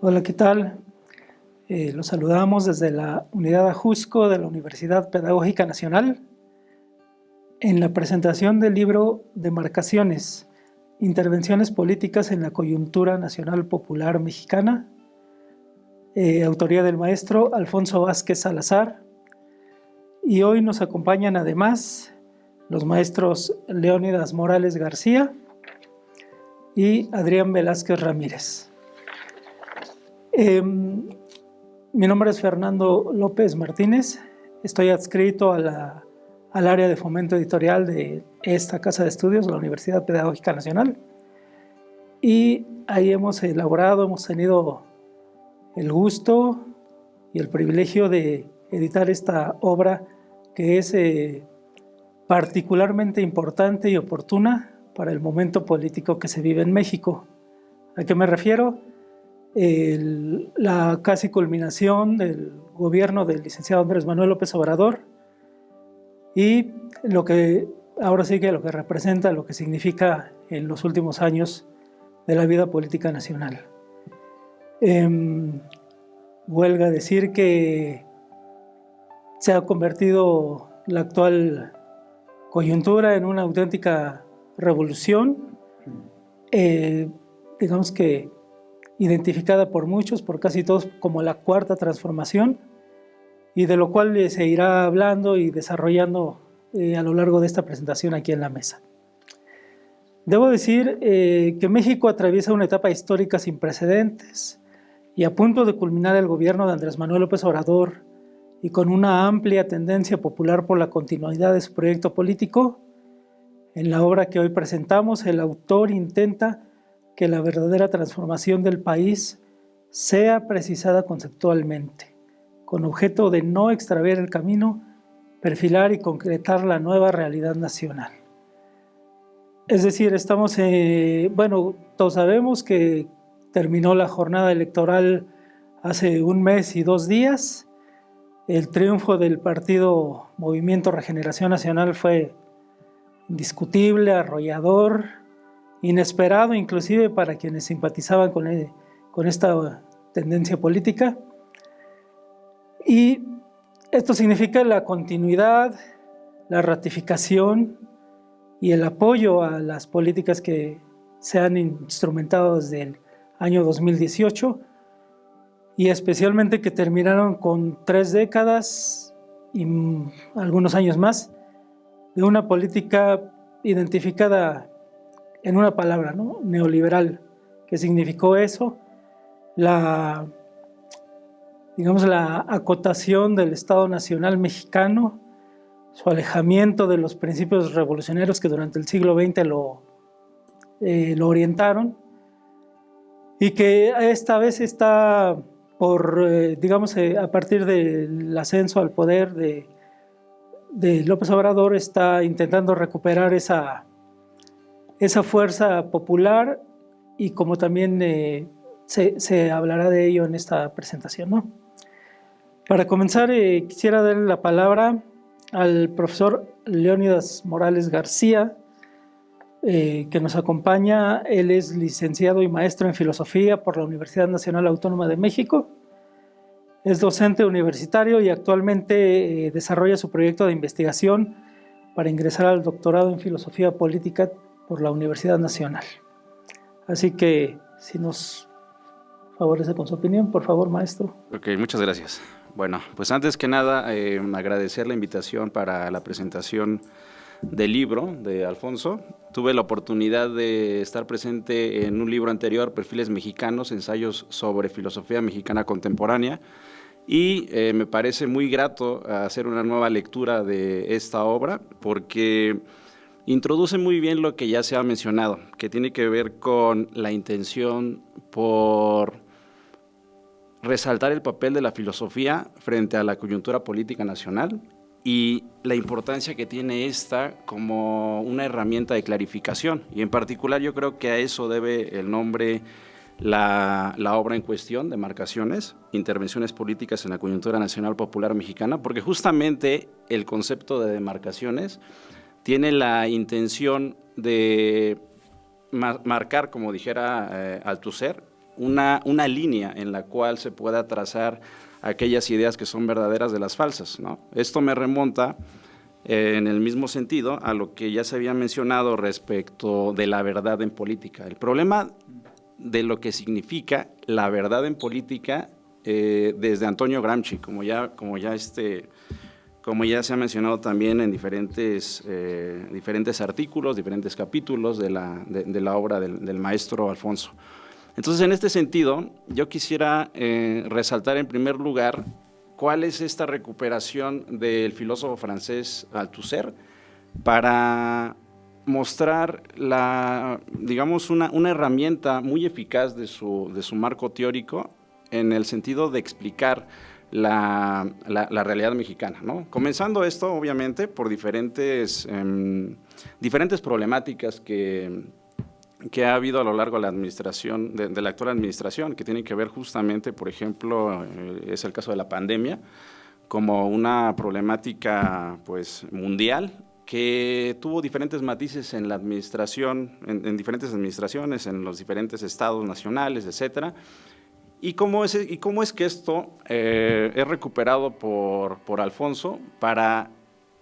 Hola, ¿qué tal? Los saludamos desde la Unidad Ajusco de la Universidad Pedagógica Nacional en la presentación del libro Demarcaciones, Intervenciones Políticas en la Coyuntura Nacional Popular Mexicana, autoría del maestro Alfonso Vázquez Salazar. Y hoy nos acompañan además los maestros Leónidas Morales García y Adrián Velázquez Ramírez. Mi nombre es Fernando López Martínez, estoy adscrito al área de fomento editorial de esta casa de estudios, la Universidad Pedagógica Nacional, y ahí hemos tenido el gusto y el privilegio de editar esta obra que es particularmente importante y oportuna para el momento político que se vive en México. ¿A qué me refiero? La casi culminación del gobierno del licenciado Andrés Manuel López Obrador y lo que ahora sí que lo que representa, lo que significa en los últimos años de la vida política nacional. Huelga decir que se ha convertido la actual coyuntura en una auténtica revolución, digamos que identificada por muchos, por casi todos, como la cuarta transformación, y de lo cual se irá hablando y desarrollando a lo largo de esta presentación aquí en la mesa. Debo decir que México atraviesa una etapa histórica sin precedentes y a punto de culminar el gobierno de Andrés Manuel López Obrador y con una amplia tendencia popular por la continuidad de su proyecto político. En la obra que hoy presentamos, el autor intenta que la verdadera transformación del país sea precisada conceptualmente, con objeto de no extraviar el camino, perfilar y concretar la nueva realidad nacional. Es decir, todos sabemos que terminó la jornada electoral hace un mes y 2 días. El triunfo del partido Movimiento Regeneración Nacional fue indiscutible, arrollador, inesperado inclusive para quienes simpatizaban con esta tendencia política. Y esto significa la continuidad, la ratificación y el apoyo a las políticas que se han instrumentado desde el año 2018 y especialmente que terminaron con 3 décadas y algunos años más de una política identificada en una palabra, ¿no? Neoliberal. ¿Qué significó eso? La acotación del Estado Nacional mexicano, su alejamiento de los principios revolucionarios que durante el siglo XX lo orientaron, y que esta vez está a partir del ascenso al poder de López Obrador, está intentando recuperar esa fuerza popular, y como también se hablará de ello en esta presentación, ¿no? Para comenzar, quisiera darle la palabra al profesor Leónidas Morales García, que nos acompaña. Él es licenciado y maestro en Filosofía por la Universidad Nacional Autónoma de México. Es docente universitario y actualmente desarrolla su proyecto de investigación para ingresar al doctorado en Filosofía Política por la Universidad Nacional. Así que, si nos favorece con su opinión, por favor, maestro. Ok, muchas gracias. Bueno, pues antes que nada, agradecer la invitación para la presentación del libro de Alfonso. Tuve la oportunidad de estar presente en un libro anterior, Perfiles Mexicanos, ensayos sobre filosofía mexicana contemporánea, y me parece muy grato hacer una nueva lectura de esta obra porque introduce muy bien lo que ya se ha mencionado, que tiene que ver con la intención por resaltar el papel de la filosofía frente a la coyuntura política nacional y la importancia que tiene esta como una herramienta de clarificación. Y en particular yo creo que a eso debe el nombre la obra en cuestión, Demarcaciones, Intervenciones Políticas en la Coyuntura Nacional Popular Mexicana, porque justamente el concepto de demarcaciones tiene la intención de marcar, como dijera Althusser, una línea en la cual se pueda trazar aquellas ideas que son verdaderas de las falsas, ¿no? Esto me remonta en el mismo sentido a lo que ya se había mencionado respecto de la verdad en política. El problema de lo que significa la verdad en política desde Antonio Gramsci, como ya se ha mencionado también en diferentes artículos, diferentes capítulos de la obra del maestro Alfonso. Entonces, en este sentido, yo quisiera resaltar en primer lugar cuál es esta recuperación del filósofo francés Althusser para mostrar digamos, una herramienta muy eficaz de su marco teórico en el sentido de explicar la realidad mexicana, ¿no? Comenzando esto, obviamente, por diferentes problemáticas que ha habido a lo largo de la administración, de la actual administración, que tienen que ver justamente, por ejemplo, es el caso de la pandemia, como una problemática pues mundial que tuvo diferentes matices en la administración, en diferentes administraciones, en los diferentes estados nacionales, etcétera. ¿Y cómo es que esto es recuperado por Alfonso para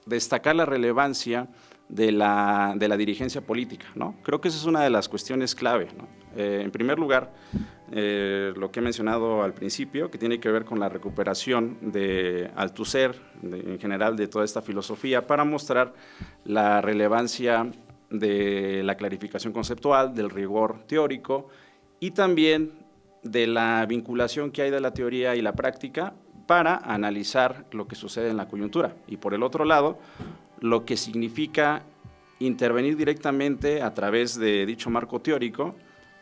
destacar la relevancia de la dirigencia política, ¿no? Creo que esa es una de las cuestiones clave, ¿no? En primer lugar, lo que he mencionado al principio, que tiene que ver con la recuperación de Althusser, en general de toda esta filosofía, para mostrar la relevancia de la clarificación conceptual, del rigor teórico y también de la vinculación que hay de la teoría y la práctica para analizar lo que sucede en la coyuntura. Y por el otro lado, lo que significa intervenir directamente a través de dicho marco teórico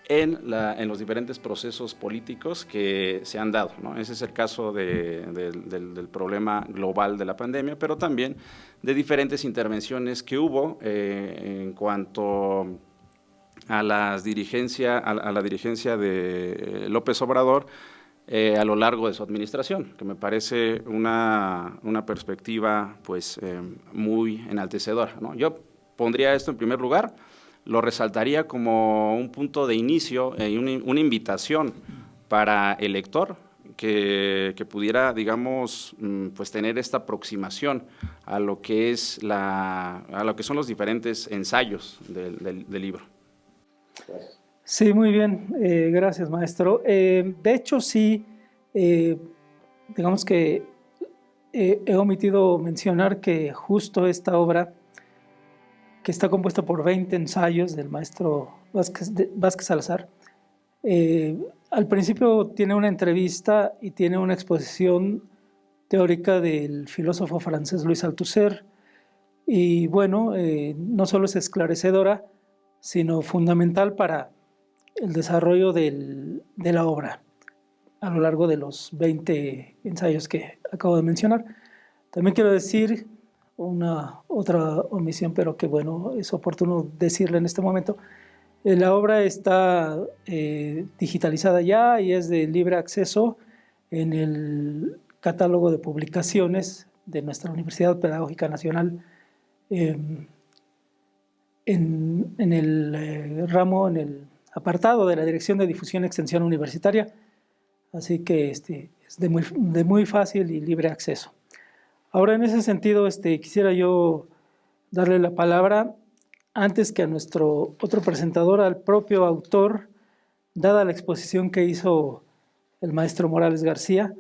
en los diferentes procesos políticos que se han dado, ¿no? Ese es el caso del problema global de la pandemia, pero también de diferentes intervenciones que hubo en cuanto a la dirigencia de López Obrador a lo largo de su administración, que me parece una perspectiva pues, muy enaltecedora, ¿no? Yo pondría esto en primer lugar, lo resaltaría como un punto de inicio y una invitación para el lector que pudiera, digamos, pues tener esta aproximación a lo que son los diferentes ensayos del libro. Sí, muy bien, gracias, maestro. De hecho, sí, digamos que he omitido mencionar que justo esta obra, que está compuesta por 20 ensayos del maestro Vázquez Salazar, al principio tiene una entrevista y tiene una exposición teórica del filósofo francés Louis Althusser, y bueno, no solo es esclarecedora, sino fundamental para el desarrollo de la obra a lo largo de los 20 ensayos que acabo de mencionar. También quiero decir otra omisión, pero que bueno, es oportuno decirla en este momento. La obra está digitalizada ya y es de libre acceso en el catálogo de publicaciones de nuestra Universidad Pedagógica Nacional, en el ramo, en el apartado de la Dirección de Difusión y Extensión Universitaria, así que es de muy fácil y libre acceso. Ahora, en ese sentido, quisiera yo darle la palabra, antes que a nuestro otro presentador, al propio autor, dada la exposición que hizo el maestro Morales García,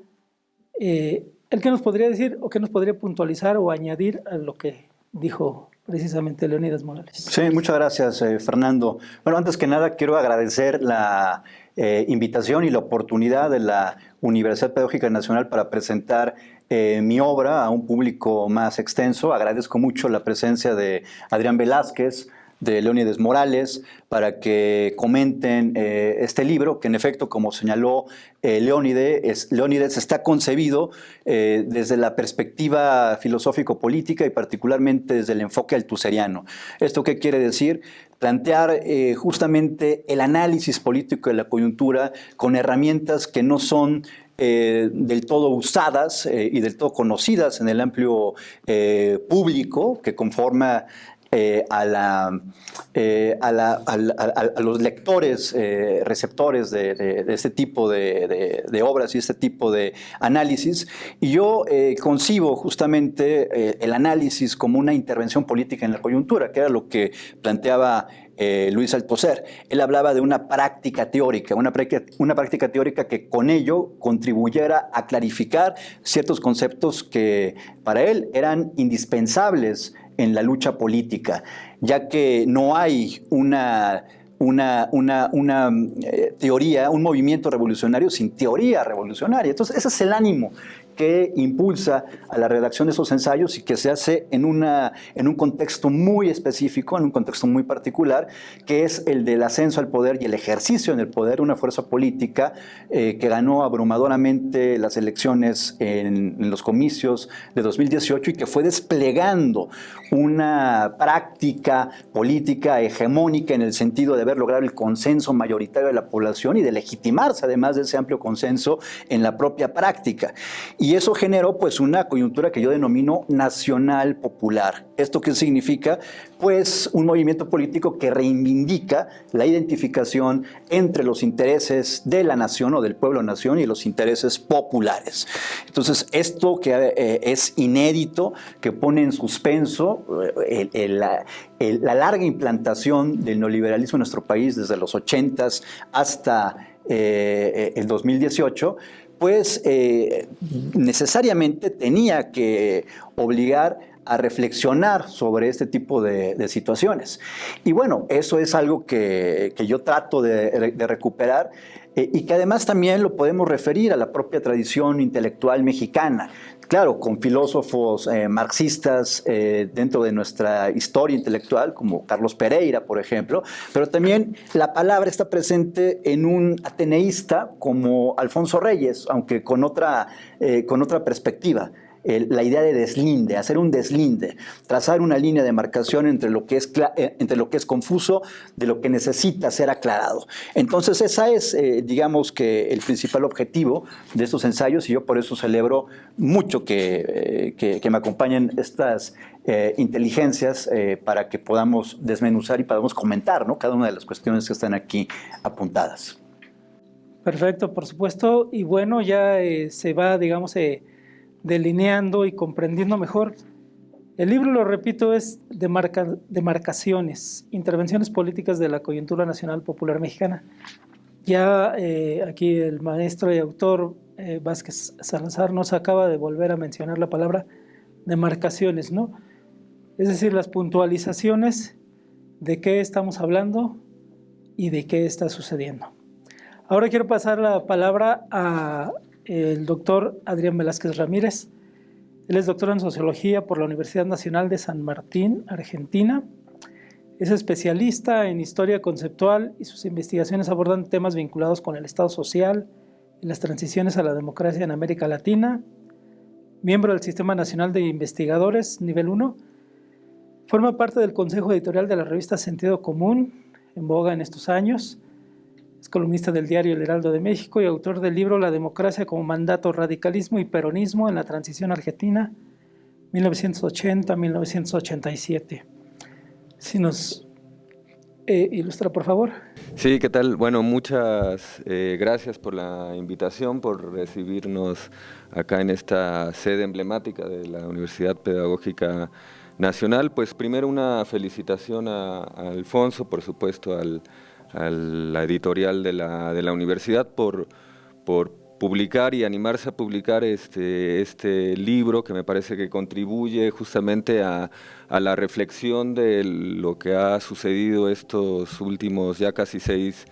¿el qué nos podría decir o qué nos podría puntualizar o añadir a lo que dijo precisamente Leónidas Morales? Sí, muchas gracias, Fernando. Bueno, antes que nada quiero agradecer la invitación y la oportunidad de la Universidad Pedagógica Nacional para presentar mi obra a un público más extenso. Agradezco mucho la presencia de Adrián Velázquez, de Leónidas Morales, para que comenten este libro, que en efecto, como señaló Leónidas, está concebido desde la perspectiva filosófico-política y particularmente desde el enfoque althuseriano. ¿Esto qué quiere decir? Plantear justamente el análisis político de la coyuntura con herramientas que no son del todo usadas y del todo conocidas en el amplio público que conforma a los lectores, receptores de este tipo de obras y este tipo de análisis. Y yo concibo justamente el análisis como una intervención política en la coyuntura, que era lo que planteaba Luis Althusser. Él hablaba de una práctica teórica, una práctica teórica que con ello contribuyera a clarificar ciertos conceptos que para él eran indispensables en la lucha política, ya que no hay una teoría, un movimiento revolucionario sin teoría revolucionaria. Entonces, ese es el ánimo que impulsa a la redacción de esos ensayos y que se hace en un contexto muy específico, en un contexto muy particular, que es el del ascenso al poder y el ejercicio en el poder de una fuerza política que ganó abrumadoramente las elecciones en los comicios de 2018 y que fue desplegando una práctica política hegemónica en el sentido de haber logrado el consenso mayoritario de la población y de legitimarse además de ese amplio consenso en la propia práctica. Y eso generó pues una coyuntura que yo denomino nacional popular. ¿Esto qué significa? Pues un movimiento político que reivindica la identificación entre los intereses de la nación o del pueblo-nación y los intereses populares. Entonces, esto que es inédito, que pone en suspenso la larga implantación del neoliberalismo en nuestro país desde los 80s hasta el 2018, pues necesariamente tenía que obligar a reflexionar sobre este tipo de situaciones. Y bueno, eso es algo que yo trato de recuperar y que además también lo podemos referir a la propia tradición intelectual mexicana. Claro, con filósofos marxistas dentro de nuestra historia intelectual, como Carlos Pereira, por ejemplo, pero también la palabra está presente en un ateneísta como Alfonso Reyes, aunque con otra perspectiva. La idea de deslinde, hacer un deslinde, trazar una línea de marcación entre lo que es confuso de lo que necesita ser aclarado. Entonces, esa es, digamos que, el principal objetivo de estos ensayos y yo por eso celebro mucho que me acompañen estas inteligencias para que podamos desmenuzar y podamos comentar, ¿no?, cada una de las cuestiones que están aquí apuntadas. Perfecto, por supuesto. Y bueno, ya se va, digamos, delineando y comprendiendo mejor. El libro, lo repito, es Demarcaciones, intervenciones políticas de la coyuntura nacional popular mexicana. Ya aquí el maestro y autor Vázquez Salazar nos acaba de volver a mencionar la palabra demarcaciones, ¿no? Es decir, las puntualizaciones de qué estamos hablando y de qué está sucediendo. Ahora quiero pasar la palabra a el doctor Adrián Velázquez Ramírez. Él es doctor en Sociología por la Universidad Nacional de San Martín, Argentina. Es especialista en historia conceptual y sus investigaciones abordan temas vinculados con el Estado social y las transiciones a la democracia en América Latina. Miembro del Sistema Nacional de Investigadores, nivel 1. Forma parte del Consejo Editorial de la revista Sentido Común, en boga en estos años. Es columnista del diario El Heraldo de México y autor del libro La democracia como mandato, radicalismo y peronismo en la transición argentina, 1980-1987. Si nos ilustra, por favor. Sí, ¿qué tal? Bueno, muchas gracias por la invitación, por recibirnos acá en esta sede emblemática de la Universidad Pedagógica Nacional. Pues primero una felicitación a Alfonso, por supuesto, a la editorial de la universidad por publicar y animarse a publicar este libro que me parece que contribuye justamente a la reflexión de lo que ha sucedido estos últimos ya casi seis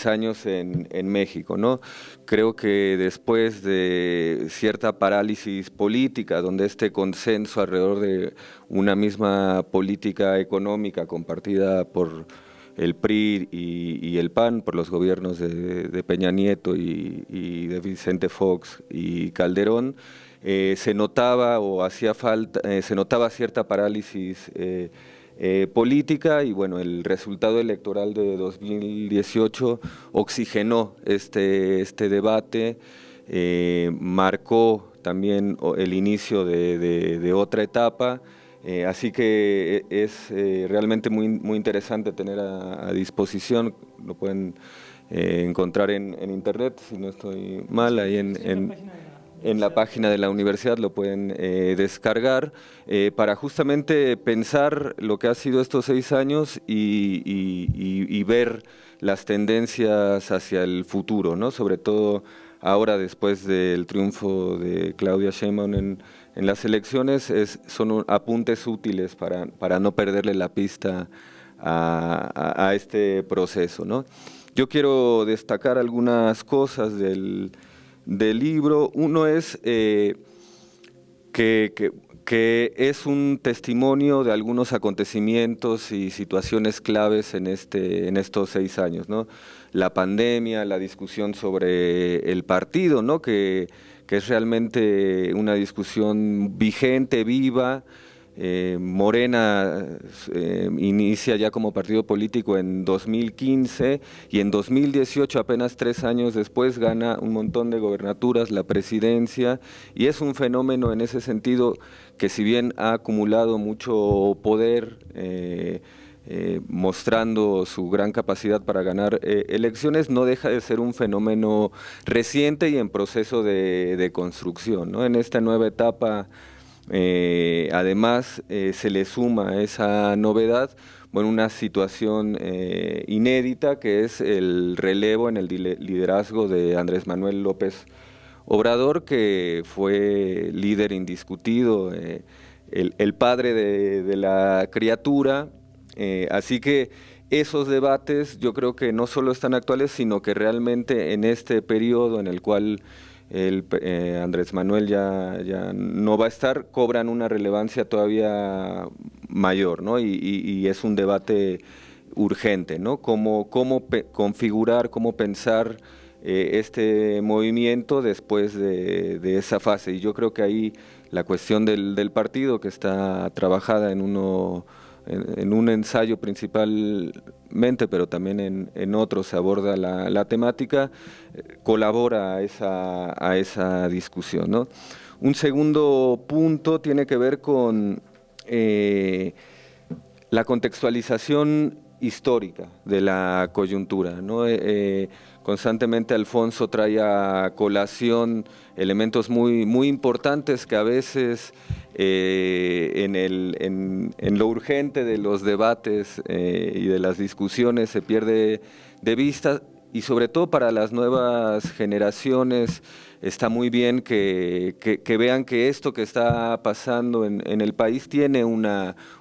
años en México, ¿no? Creo que después de cierta parálisis política, donde este consenso alrededor de una misma política económica compartida por el PRI y el PAN, por los gobiernos de Peña Nieto y de Vicente Fox y Calderón, se notaba se notaba cierta parálisis política y bueno, el resultado electoral de 2018 oxigenó este debate, marcó también el inicio de otra etapa Así que es realmente muy interesante tener a disposición, lo pueden encontrar en internet, si no estoy mal, ahí en la página de la universidad lo pueden descargar para justamente pensar lo que ha sido estos 6 años y ver las tendencias hacia el futuro, ¿no? Sobre todo ahora después del triunfo de Claudia Sheinbaum en las elecciones, son apuntes útiles para no perderle la pista a este proceso, ¿no? Yo quiero destacar algunas cosas del libro. Uno es que es un testimonio de algunos acontecimientos y situaciones claves en estos 6 años, ¿no? La pandemia, la discusión sobre el partido, ¿no? Que es realmente una discusión vigente, viva. Morena inicia ya como partido político en 2015 y en 2018, apenas 3 años después, gana un montón de gobernaturas, la presidencia, y es un fenómeno en ese sentido que, si bien ha acumulado mucho poder, mostrando su gran capacidad para ganar elecciones, no deja de ser un fenómeno reciente y en proceso de construcción, ¿no? En esta nueva etapa, además, se le suma a esa novedad, bueno, una situación inédita, que es el relevo en el liderazgo de Andrés Manuel López Obrador, que fue líder indiscutido, el padre de la criatura. Así que esos debates yo creo que no solo están actuales, sino que realmente en este periodo en el cual Andrés Manuel ya no va a estar, cobran una relevancia todavía mayor, ¿no? Y es un debate urgente, ¿no? Cómo configurar, cómo pensar este movimiento después de esa fase. Y yo creo que ahí la cuestión del partido, que está trabajada en un ensayo principalmente, pero también en otros se aborda la temática, colabora a esa discusión, ¿no? Un segundo punto tiene que ver con la contextualización histórica de la coyuntura, ¿no? Constantemente Alfonso trae a colación elementos muy importantes que a veces en lo urgente de los debates y de las discusiones se pierde de vista, y sobre todo para las nuevas generaciones está muy bien que vean que esto que está pasando en el país tiene un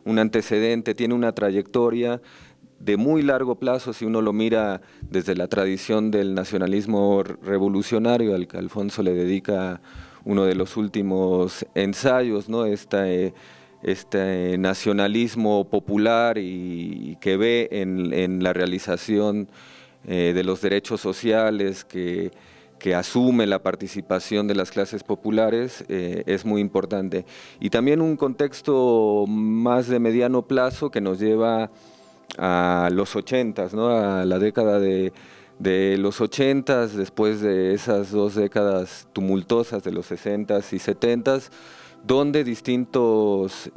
antecedente, tiene una trayectoria de muy largo plazo, si uno lo mira desde la tradición del nacionalismo revolucionario, al que Alfonso le dedica uno de los últimos ensayos, ¿no? Este nacionalismo popular y que ve en la realización de los derechos sociales, que asume la participación de las clases populares, es muy importante. Y también un contexto más de mediano plazo que nos lleva a los 80s, ¿no? A la década de los 80s, después de esas 2 décadas tumultuosas de los 60s y 70s, donde distintos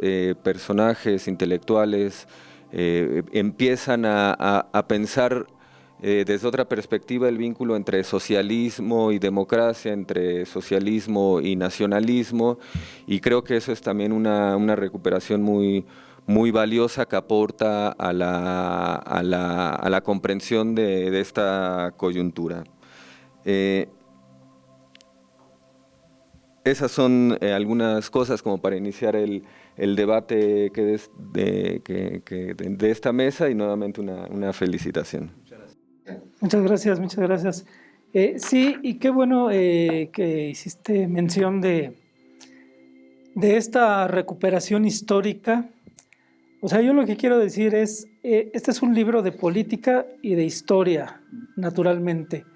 personajes intelectuales empiezan a pensar desde otra perspectiva el vínculo entre socialismo y democracia, entre socialismo y nacionalismo, y creo que eso es también una recuperación muy valiosa que aporta a la comprensión de esta coyuntura. Esas son algunas cosas como para iniciar el debate de esta mesa, y nuevamente una felicitación. Muchas gracias, muchas gracias. Sí, y qué bueno que hiciste mención de esta recuperación histórica. O sea, yo lo que quiero decir es, este es un libro de política y de historia, naturalmente.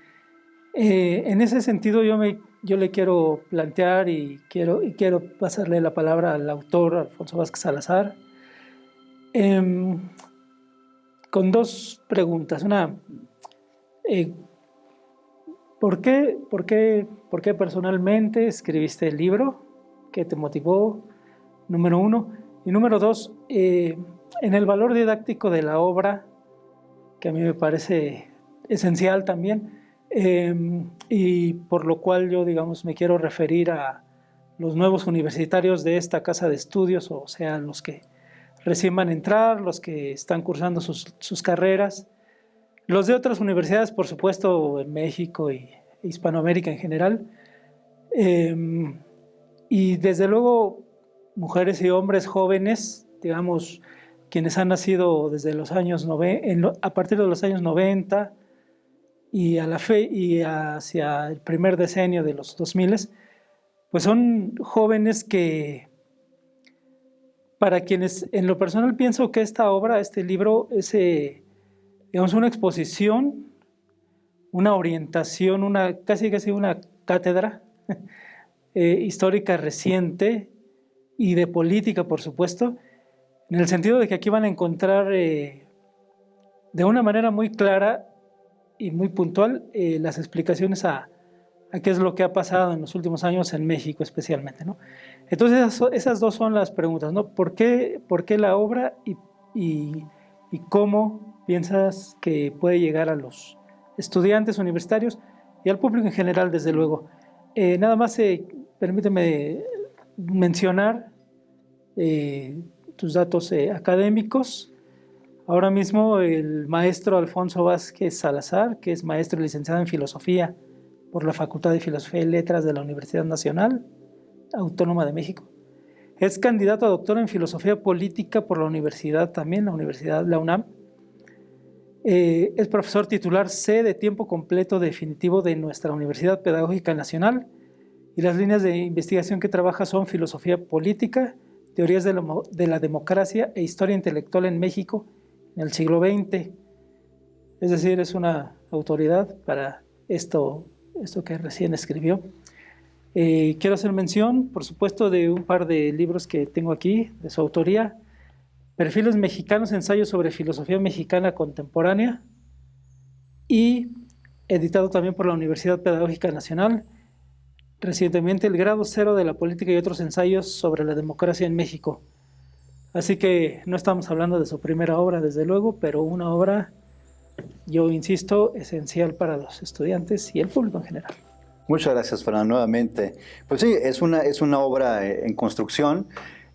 En ese sentido yo le quiero plantear y quiero pasarle la palabra al autor Alfonso Vázquez Salazar, con 2 preguntas. Una, ¿por qué personalmente escribiste el libro? ¿Qué te motivó? Número 1. Y número dos, en el valor didáctico de la obra, que a mí me parece esencial también, y por lo cual yo, digamos, me quiero referir a los nuevos universitarios de esta casa de estudios, o sea, los que recién van a entrar, los que están cursando sus carreras, los de otras universidades, por supuesto, en México y Hispanoamérica en general, y desde luego mujeres y hombres jóvenes, digamos, quienes han nacido desde los años a partir de los años 90 y hacia el primer decenio de los 2000, pues son jóvenes que, para quienes en lo personal pienso que esta obra, este libro, es, digamos, una exposición, una orientación, casi una cátedra histórica reciente y de política, por supuesto, en el sentido de que aquí van a encontrar de una manera muy clara y muy puntual las explicaciones a qué es lo que ha pasado en los últimos años en México especialmente, ¿no? Entonces esas dos son las preguntas, ¿no? ¿Por qué la obra y cómo piensas que puede llegar a los estudiantes universitarios y al público en general, desde luego? Nada más permíteme mencionar tus datos académicos. Ahora mismo el maestro Alfonso Vázquez Salazar, que es maestro y licenciado en Filosofía por la Facultad de Filosofía y Letras de la Universidad Nacional Autónoma de México, es candidato a doctor en Filosofía Política por la universidad también, la UNAM. Es profesor titular C de tiempo completo definitivo de nuestra Universidad Pedagógica Nacional, y las líneas de investigación que trabaja son filosofía política, teorías de la democracia e historia intelectual en México en el siglo XX. Es decir, es una autoridad para esto que recién escribió. Quiero hacer mención, por supuesto, de un par de libros que tengo aquí, de su autoría: Perfiles Mexicanos, ensayos sobre filosofía mexicana contemporánea, y editado también por la Universidad Pedagógica Nacional, recientemente, El grado cero de la política y otros ensayos sobre la democracia en México. Así que no estamos hablando de su primera obra, desde luego, pero una obra, yo insisto, esencial para los estudiantes y el público en general. Muchas gracias, Fernando, nuevamente. Pues sí, es una obra en construcción.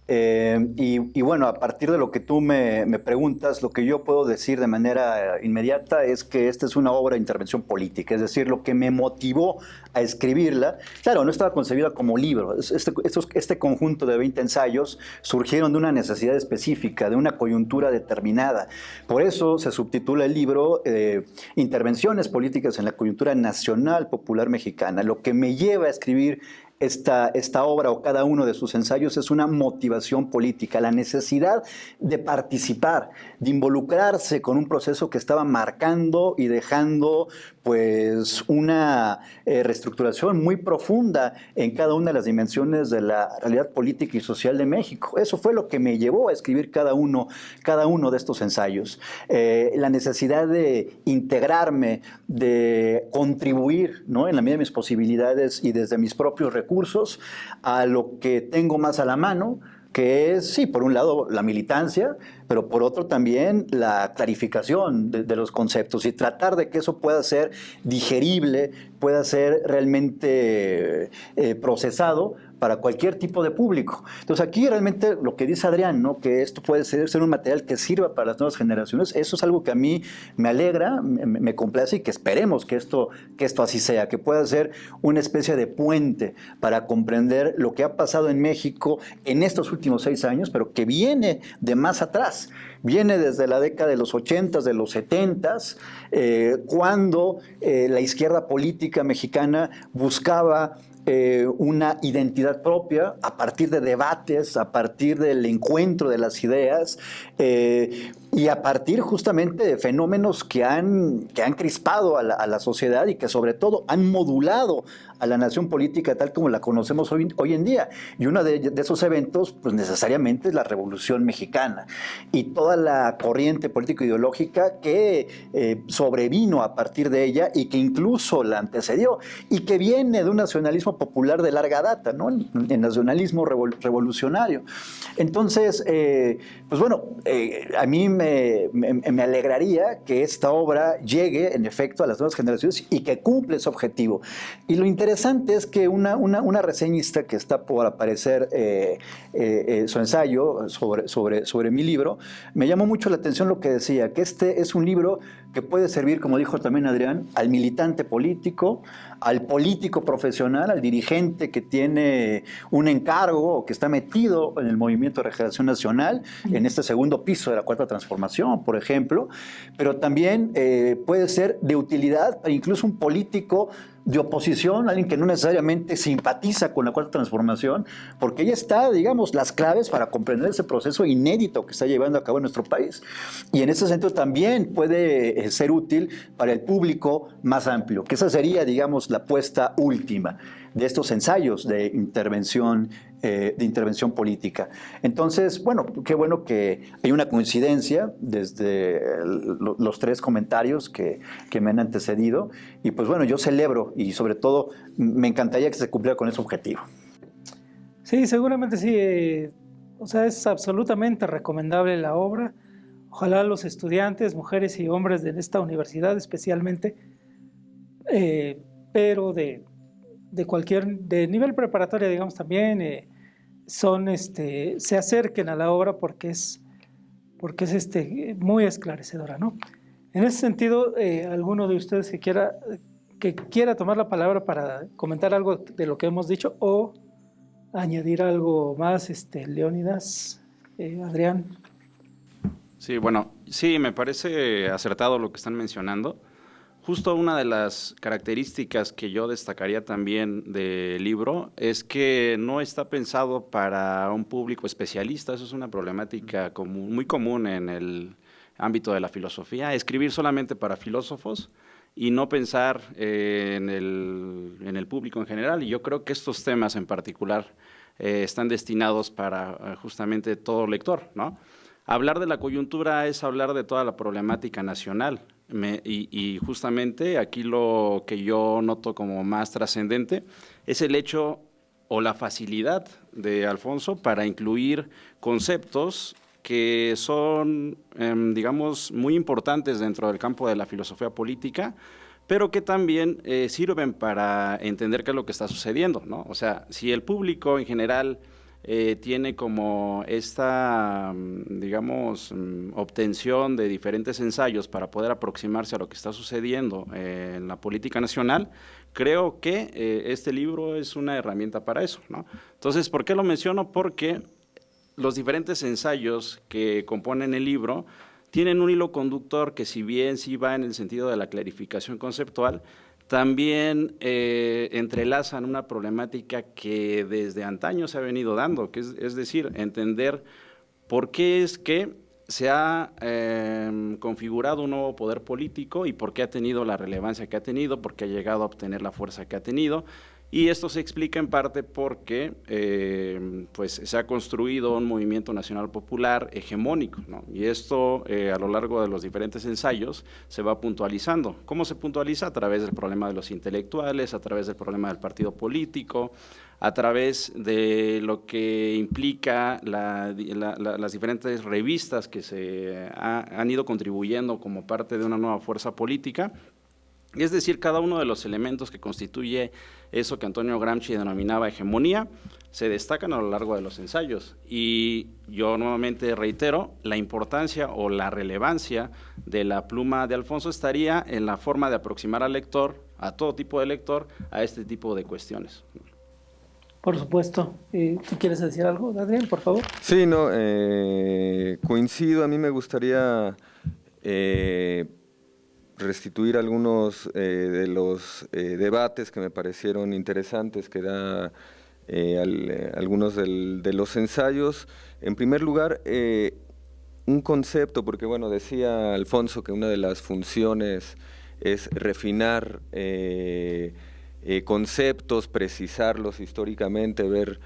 Y bueno, a partir de lo que tú me preguntas, lo que yo puedo decir de manera inmediata es que esta es una obra de intervención política, es decir, lo que me motivó a escribirla, claro, no estaba concebida como libro. Este conjunto de 20 ensayos surgieron de una necesidad específica, de una coyuntura determinada. Por eso se subtitula el libro Intervenciones políticas en la coyuntura nacional popular mexicana. Lo que me lleva a escribir esta obra o cada uno de sus ensayos es una motivación política, la necesidad de participar, de involucrarse con un proceso que estaba marcando y dejando pues una reestructuración muy profunda en cada una de las dimensiones de la realidad política y social de México. Eso fue lo que me llevó a escribir cada uno de estos ensayos. La necesidad de integrarme, de contribuir, ¿no?, en la medida de mis posibilidades y desde mis propios recursos a lo que tengo más a la mano, que es, sí, por un lado la militancia, pero por otro también la clarificación de los conceptos y tratar de que eso pueda ser digerible, pueda ser realmente procesado para cualquier tipo de público. Entonces aquí realmente lo que dice Adrián, ¿no?, que esto puede ser un material que sirva para las nuevas generaciones, eso es algo que a mí me alegra, me complace, y que esperemos que esto así sea, que pueda ser una especie de puente para comprender lo que ha pasado en México en estos últimos 6 años, pero que viene de más atrás. Viene desde la década de los 80s, de los 70s, cuando la izquierda política mexicana buscaba una identidad propia a partir de debates, a partir del encuentro de las ideas, y a partir justamente de fenómenos que han crispado a la sociedad y que sobre todo han modulado a la nación política tal como la conocemos hoy en día. Y uno de esos eventos, pues necesariamente es la Revolución Mexicana y toda la corriente político-ideológica que sobrevino a partir de ella y que incluso la antecedió y que viene de un nacionalismo popular de larga data, ¿no? El nacionalismo revolucionario. Entonces, pues bueno, a mí me alegraría que esta obra llegue en efecto a las nuevas generaciones y que cumple ese objetivo. Y lo interesante es que una reseñista que está por aparecer su ensayo sobre mi libro, me llamó mucho la atención lo que decía, que este es un libro que puede servir, como dijo también Adrián, al militante político, al político profesional, al dirigente que tiene un encargo o que está metido en el movimiento de regeneración nacional, en este segundo piso de la Cuarta Transformación, por ejemplo, pero también puede ser de utilidad para incluso un político de oposición, alguien que no necesariamente simpatiza con la Cuarta Transformación, porque ahí está, digamos, las claves para comprender ese proceso inédito que está llevando a cabo en nuestro país. Y en ese sentido también puede ser útil para el público más amplio, que esa sería, digamos, la apuesta última de estos ensayos de intervención política. Entonces, bueno, qué bueno que hay una coincidencia desde los tres comentarios que me han antecedido, y pues bueno, yo celebro y sobre todo me encantaría que se cumpliera con ese objetivo. Sí, seguramente sí. O sea, es absolutamente recomendable la obra. Ojalá los estudiantes, mujeres y hombres de esta universidad especialmente, pero de nivel preparatoria, digamos, también, se acerquen a la obra porque es muy esclarecedora, ¿no? En ese sentido, alguno de ustedes que quiera tomar la palabra para comentar algo de lo que hemos dicho o añadir algo más, Leónidas, Adrián. Sí, bueno, sí, me parece acertado lo que están mencionando. Justo una de las características que yo destacaría también del libro es que no está pensado para un público especialista. Eso es una problemática muy común en el ámbito de la filosofía, escribir solamente para filósofos y no pensar en el público en general. Y yo creo que estos temas en particular están destinados para justamente todo lector, ¿no? Hablar de la coyuntura es hablar de toda la problemática nacional. Y justamente aquí lo que yo noto como más trascendente es el hecho o la facilidad de Alfonso para incluir conceptos que son, digamos, muy importantes dentro del campo de la filosofía política, pero que también sirven para entender qué es lo que está sucediendo, ¿no? O sea, si el público en general tiene como esta, digamos, obtención de diferentes ensayos para poder aproximarse a lo que está sucediendo en la política nacional, creo que este libro es una herramienta para eso, ¿no? Entonces, ¿por qué lo menciono? Porque los diferentes ensayos que componen el libro tienen un hilo conductor que, si bien sí va en el sentido de la clarificación conceptual, también entrelazan una problemática que desde antaño se ha venido dando, que es decir, entender por qué es que se ha configurado un nuevo poder político y por qué ha tenido la relevancia que ha tenido, por qué ha llegado a obtener la fuerza que ha tenido. Y esto se explica en parte porque pues se ha construido un movimiento nacional popular hegemónico, ¿no? Y esto a lo largo de los diferentes ensayos se va puntualizando. ¿Cómo se puntualiza? A través del problema de los intelectuales, a través del problema del partido político, a través de lo que implica las diferentes revistas que han ido contribuyendo como parte de una nueva fuerza política. Es decir, cada uno de los elementos que constituye eso que Antonio Gramsci denominaba hegemonía, se destacan a lo largo de los ensayos. Y yo nuevamente reitero, la importancia o la relevancia de la pluma de Alfonso estaría en la forma de aproximar al lector, a todo tipo de lector, a este tipo de cuestiones. Por supuesto. ¿Tú quieres decir algo, Adrián, por favor? Sí, no, coincido. A mí me gustaría restituir algunos de los debates que me parecieron interesantes que da algunos de los ensayos. En primer lugar, un concepto, porque bueno, decía Alfonso que una de las funciones es refinar conceptos, precisarlos históricamente, ver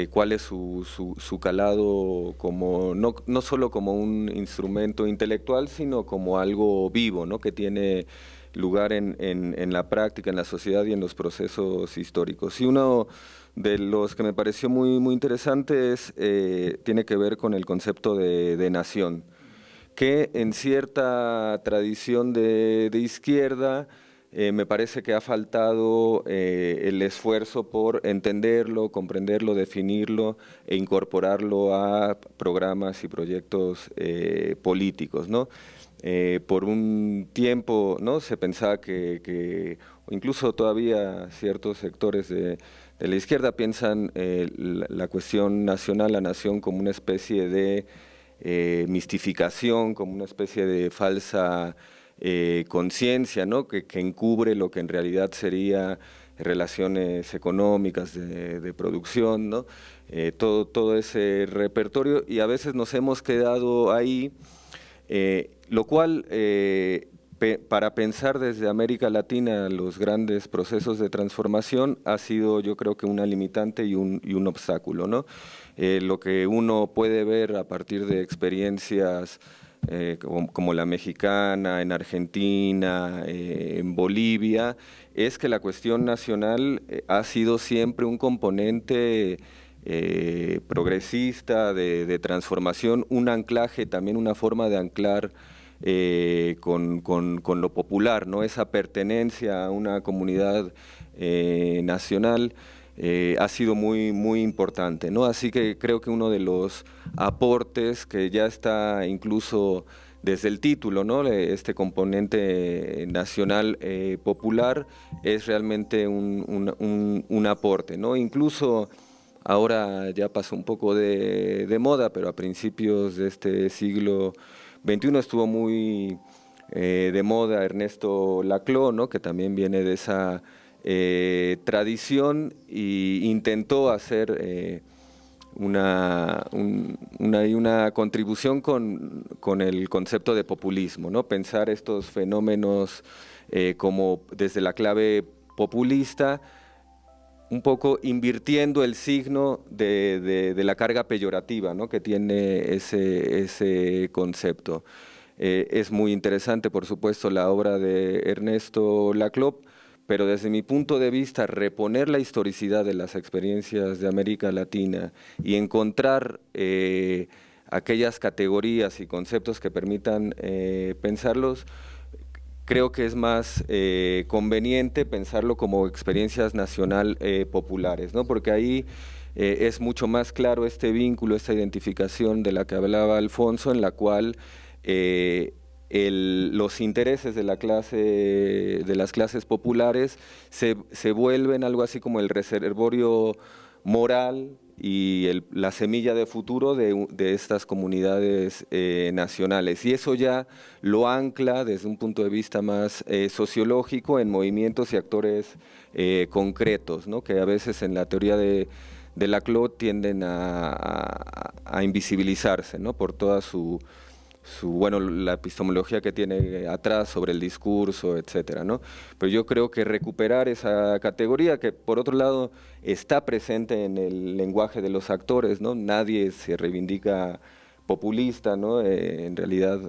cuál es su calado como no solo como un instrumento intelectual, sino como algo vivo, ¿no? Que tiene lugar en la práctica, en la sociedad y en los procesos históricos. Y uno de los que me pareció muy interesante tiene que ver con el concepto de nación, que en cierta tradición de izquierda me parece que ha faltado el esfuerzo por entenderlo, comprenderlo, definirlo e incorporarlo a programas y proyectos políticos, ¿no? Por un tiempo, ¿no?, se pensaba que incluso todavía ciertos sectores de la izquierda piensan la cuestión nacional, la nación, como una especie de mistificación, como una especie de falsa conciencia, ¿no?, que encubre lo que en realidad sería relaciones económicas de producción, ¿no? Todo ese repertorio, y a veces nos hemos quedado ahí, lo cual para pensar desde América Latina los grandes procesos de transformación ha sido, yo creo, que una limitante y un obstáculo, ¿no? Lo que uno puede ver a partir de experiencias como la mexicana, en Argentina, en Bolivia, es que la cuestión nacional ha sido siempre un componente progresista, de transformación, un anclaje, también una forma de anclar con lo popular, ¿no? Esa pertenencia a una comunidad nacional ha sido muy importante, ¿no? Así que creo que uno de los aportes que ya está incluso desde el título, ¿no?, este componente nacional popular, es realmente un aporte, ¿no? Incluso ahora ya pasó un poco de moda, pero a principios de este siglo XXI estuvo muy de moda Ernesto Laclau, ¿no?, que también viene de esa tradición, e intentó hacer una contribución con el concepto de populismo, ¿no? Pensar estos fenómenos como desde la clave populista, un poco invirtiendo el signo de la carga peyorativa, ¿no?, que tiene ese concepto. Es muy interesante, por supuesto, la obra de Ernesto Laclau, pero desde mi punto de vista, reponer la historicidad de las experiencias de América Latina y encontrar aquellas categorías y conceptos que permitan pensarlos, creo que es más conveniente pensarlo como experiencias nacional populares, ¿no? Porque ahí es mucho más claro este vínculo, esta identificación de la que hablaba Alfonso, en la cual los intereses de las clases populares se vuelven algo así como el reservorio moral y la semilla de futuro de estas comunidades nacionales. Y eso ya lo ancla desde un punto de vista más sociológico en movimientos y actores concretos, ¿no?, que a veces en la teoría de Laclau tienden a invisibilizarse, ¿no?, por toda la epistemología que tiene atrás sobre el discurso, etcétera, ¿no? Pero yo creo que recuperar esa categoría, que por otro lado está presente en el lenguaje de los actores, ¿no? Nadie se reivindica populista, ¿no? En realidad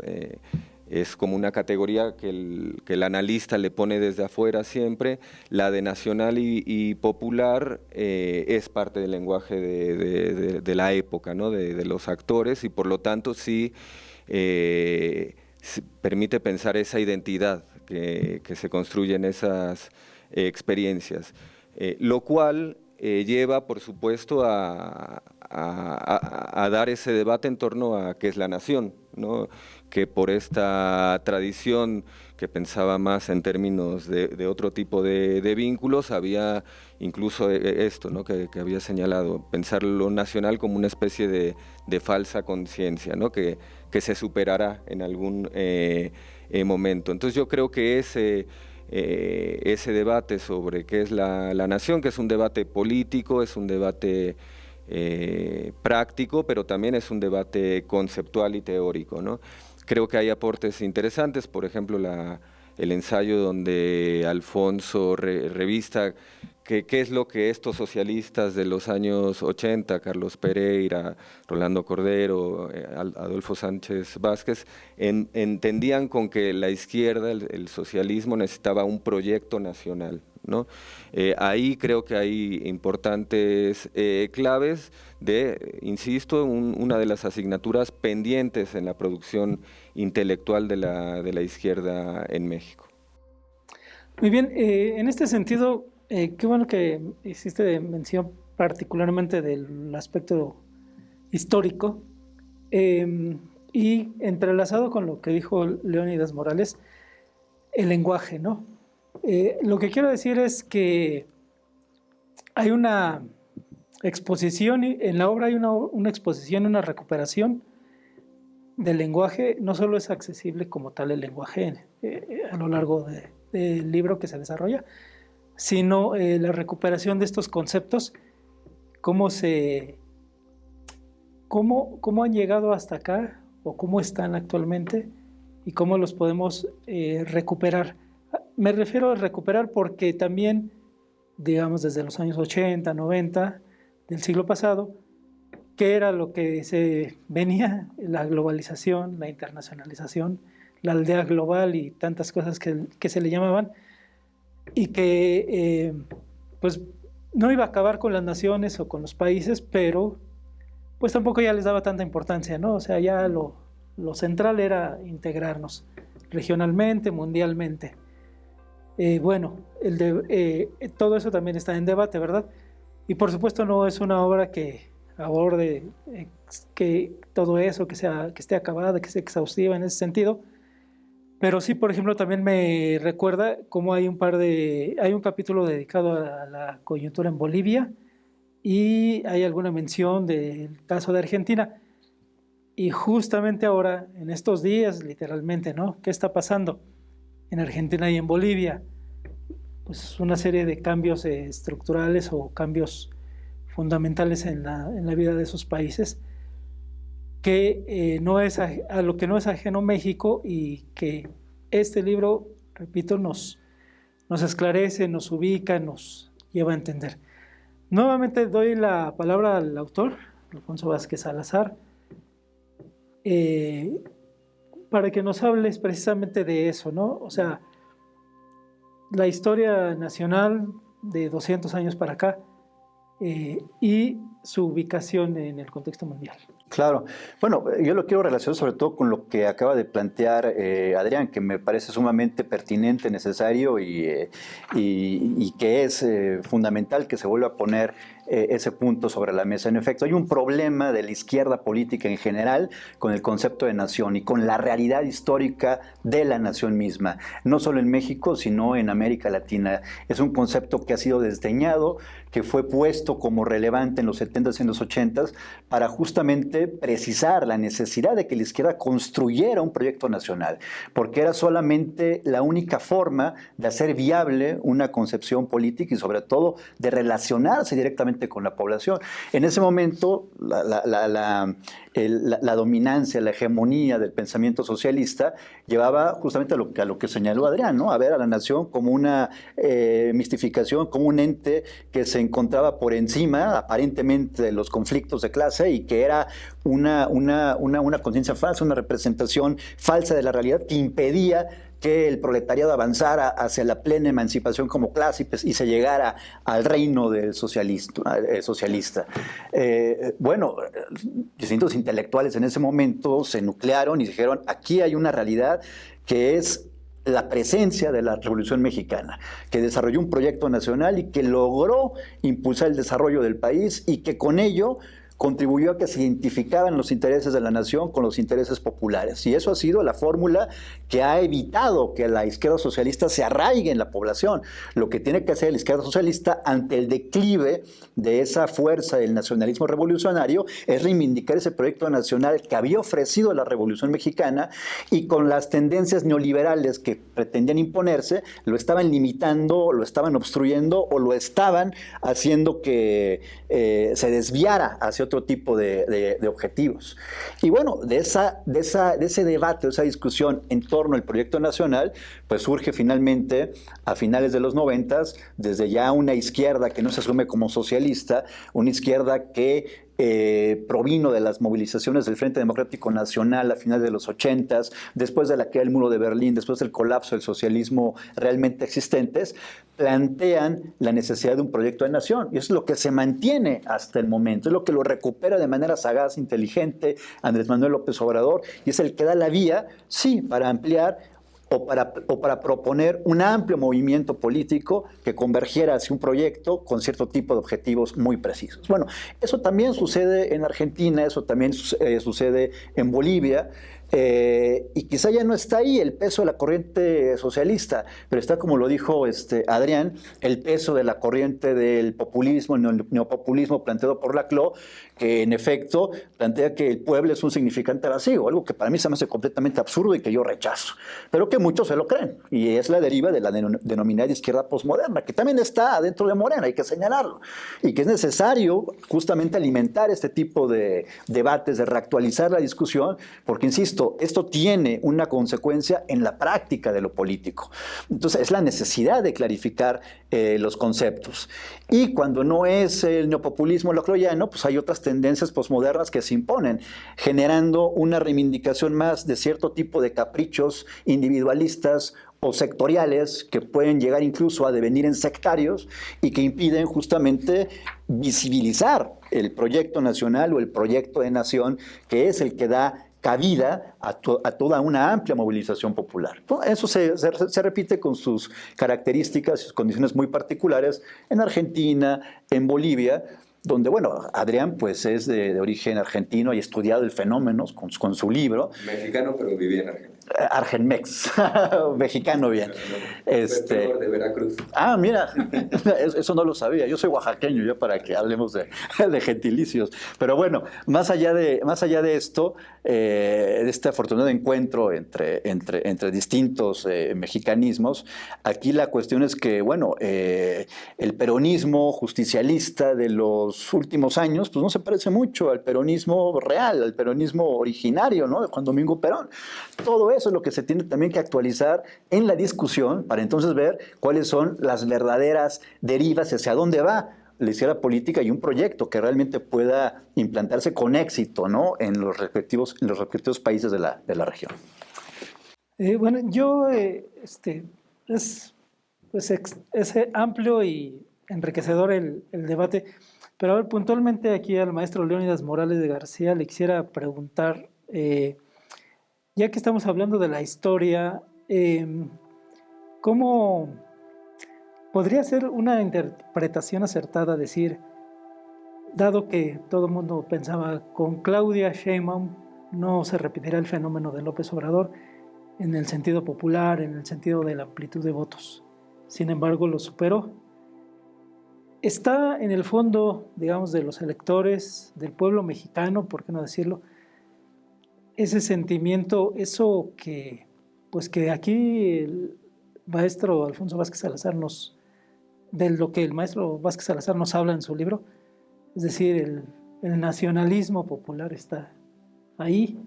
es como una categoría que el analista le pone desde afuera siempre. La de nacional y popular es parte del lenguaje de la época, ¿no?, de los actores, y por lo tanto sí permite pensar esa identidad que se construye en esas experiencias, lo cual lleva, por supuesto, a dar ese debate en torno a qué es la nación, ¿no?, que por esta tradición que pensaba más en términos de otro tipo de vínculos, había incluso esto, ¿no?, que había señalado, pensar lo nacional como una especie de falsa conciencia, ¿no?, que se superará en algún momento. Entonces yo creo que ese debate sobre qué es la nación, que es un debate político, es un debate práctico, pero también es un debate conceptual y teórico, ¿no? Creo que hay aportes interesantes, por ejemplo, el ensayo donde Alfonso revista qué es lo que estos socialistas de los años 80, Carlos Pereira, Rolando Cordero, Adolfo Sánchez Vázquez, entendían con que la izquierda, el socialismo, necesitaba un proyecto nacional, ¿no? Ahí creo que hay importantes claves de, insisto, una de las asignaturas pendientes en la producción intelectual de la izquierda en México. Muy bien, en este sentido, qué bueno que hiciste mención particularmente del aspecto histórico, y entrelazado con lo que dijo Leónidas Morales, el lenguaje, ¿no? Lo que quiero decir es que hay una exposición, en la obra hay una exposición, una recuperación del lenguaje. No solo es accesible como tal el lenguaje a lo largo del libro que se desarrolla, sino la recuperación de estos conceptos, cómo han llegado hasta acá o cómo están actualmente y cómo los podemos recuperar. Me refiero a recuperar porque también, digamos, desde los años 80, 90 del siglo pasado, ¿qué era lo que se venía? La globalización, la internacionalización, la aldea global y tantas cosas que se le llamaban, y que pues no iba a acabar con las naciones o con los países, pero pues tampoco ya les daba tanta importancia, ¿no? O sea, ya lo central era integrarnos regionalmente, mundialmente. Bueno, todo eso también está en debate, ¿verdad? Y por supuesto no es una obra que aborde que todo eso, que esté acabada, que sea exhaustiva en ese sentido, pero sí, por ejemplo, también me recuerda cómo hay un capítulo dedicado a la coyuntura en Bolivia y hay alguna mención del caso de Argentina. Y justamente ahora, en estos días, literalmente, ¿no? ¿Qué está pasando en Argentina y en Bolivia? Pues una serie de cambios estructurales o cambios fundamentales en la vida de esos países, que no es a lo que no es ajeno México, y que este libro, repito, nos esclarece, nos ubica, nos lleva a entender. Nuevamente doy la palabra al autor, Alfonso Vázquez Salazar, para que nos hables precisamente de eso, ¿no? O sea, la historia nacional de 200 años para acá, y su ubicación en el contexto mundial. Claro. Bueno, yo lo quiero relacionar sobre todo con lo que acaba de plantear Adrián, que me parece sumamente pertinente, necesario y que es fundamental que se vuelva a poner ese punto sobre la mesa. En efecto, hay un problema de la izquierda política en general con el concepto de nación y con la realidad histórica de la nación misma, no solo en México, sino en América Latina. Es un concepto que ha sido desdeñado, que fue puesto como relevante en los 70s y en los 80s para justamente precisar la necesidad de que la izquierda construyera un proyecto nacional, porque era solamente la única forma de hacer viable una concepción política y sobre todo de relacionarse directamente con la población. En ese momento, la dominancia, la hegemonía del pensamiento socialista llevaba justamente a lo que señaló Adrián, ¿no? A ver a la nación como una mistificación, como un ente que se encontraba por encima, aparentemente, de los conflictos de clase, y que era una conciencia falsa, una representación falsa de la realidad que impedía que el proletariado avanzara hacia la plena emancipación como clase y se llegara al reino del socialista. Bueno, distintos intelectuales en ese momento se nuclearon y dijeron, aquí hay una realidad que es la presencia de la Revolución Mexicana, que desarrolló un proyecto nacional y que logró impulsar el desarrollo del país y que con ello contribuyó a que se identificaban los intereses de la nación con los intereses populares. Y eso ha sido la fórmula que ha evitado que la izquierda socialista se arraigue en la población. Lo que tiene que hacer la izquierda socialista ante el declive de esa fuerza del nacionalismo revolucionario es reivindicar ese proyecto nacional que había ofrecido la Revolución Mexicana, y con las tendencias neoliberales que pretendían imponerse, lo estaban limitando, lo estaban obstruyendo o lo estaban haciendo que se desviara hacia otro tipo de objetivos. Y bueno, de ese debate, de esa discusión en torno al proyecto nacional, pues surge finalmente, a finales de los 90, desde ya una izquierda que no se asume como socialista, una izquierda que provino de las movilizaciones del Frente Democrático Nacional a finales de los 80, después de la caída del muro de Berlín, después del colapso del socialismo realmente existentes, plantean la necesidad de un proyecto de nación. Y eso es lo que se mantiene hasta el momento, es lo que lo recupera de manera sagaz, inteligente Andrés Manuel López Obrador, y es el que da la vía, sí, para ampliar o para proponer un amplio movimiento político que convergiera hacia un proyecto con cierto tipo de objetivos muy precisos. Bueno, eso también sucede en Argentina, eso también sucede en Bolivia, y quizá ya no está ahí el peso de la corriente socialista, pero está, como lo dijo Adrián, el peso de la corriente del populismo, el neopopulismo planteado por Laclau, que en efecto plantea que el pueblo es un significante vacío, algo que para mí se me hace completamente absurdo y que yo rechazo, pero que muchos se lo creen, y es la deriva de la denominada izquierda posmoderna, que también está dentro de Morena, hay que señalarlo, y que es necesario justamente alimentar este tipo de debates, de reactualizar la discusión, porque, insisto, esto tiene una consecuencia en la práctica de lo político. Entonces, es la necesidad de clarificar los conceptos. Y cuando no es el neopopulismo laclauiano, pues hay otras tendencias posmodernas que se imponen, generando una reivindicación más de cierto tipo de caprichos individualistas o sectoriales que pueden llegar incluso a devenir en sectarios y que impiden justamente visibilizar el proyecto nacional o el proyecto de nación, que es el que da cabida a toda una amplia movilización popular. Eso se repite con sus características y sus condiciones muy particulares en Argentina, en Bolivia, donde, bueno, Adrián pues es de origen argentino y ha estudiado el fenómeno con su libro. Mexicano, pero vivía en Argentina. Argenmex, mexicano bien. De Veracruz. Ah, mira, eso no lo sabía. Yo soy oaxaqueño, ya para que hablemos de gentilicios. Pero bueno, más allá de esto, de este afortunado encuentro entre distintos mexicanismos, aquí la cuestión es que, bueno, el peronismo justicialista de los últimos años, pues no se parece mucho al peronismo real, al peronismo originario, ¿no?, de Juan Domingo Perón. Todo eso es lo que se tiene también que actualizar en la discusión para entonces ver cuáles son las verdaderas derivas, hacia dónde va la izquierda política y un proyecto que realmente pueda implantarse con éxito, ¿no?, en los respectivos países de la región. Bueno, yo es amplio y enriquecedor el debate, pero a ver, puntualmente aquí al maestro Leónidas Morales de García le quisiera preguntar, ya que estamos hablando de la historia, ¿cómo podría ser una interpretación acertada decir, dado que todo el mundo pensaba con Claudia Sheinbaum no se repetirá el fenómeno de López Obrador en el sentido popular, en el sentido de la amplitud de votos, sin embargo lo superó? Está en el fondo, digamos, de los electores, del pueblo mexicano, por qué no decirlo, ese sentimiento, eso que, pues que aquí el maestro Alfonso Vázquez Salazar de lo que el maestro Vázquez Salazar nos habla en su libro, es decir, el nacionalismo popular está ahí,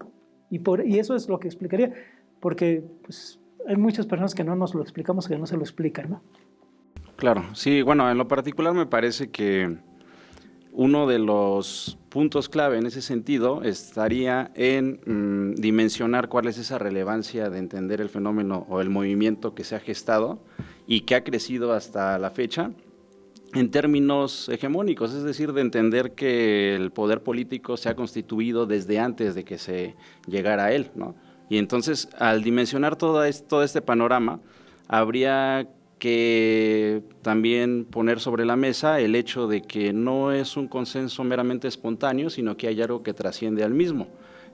y eso es lo que explicaría, porque pues, hay muchas personas que no nos lo explicamos, que no se lo explican, ¿no? Claro, sí, bueno, en lo particular me parece que uno de los puntos clave en ese sentido estaría en dimensionar cuál es esa relevancia de entender el fenómeno o el movimiento que se ha gestado y que ha crecido hasta la fecha en términos hegemónicos, es decir, de entender que el poder político se ha constituido desde antes de que se llegara a él, ¿no? Y entonces, al dimensionar todo este panorama, habría que también poner sobre la mesa el hecho de que no es un consenso meramente espontáneo, sino que hay algo que trasciende al mismo.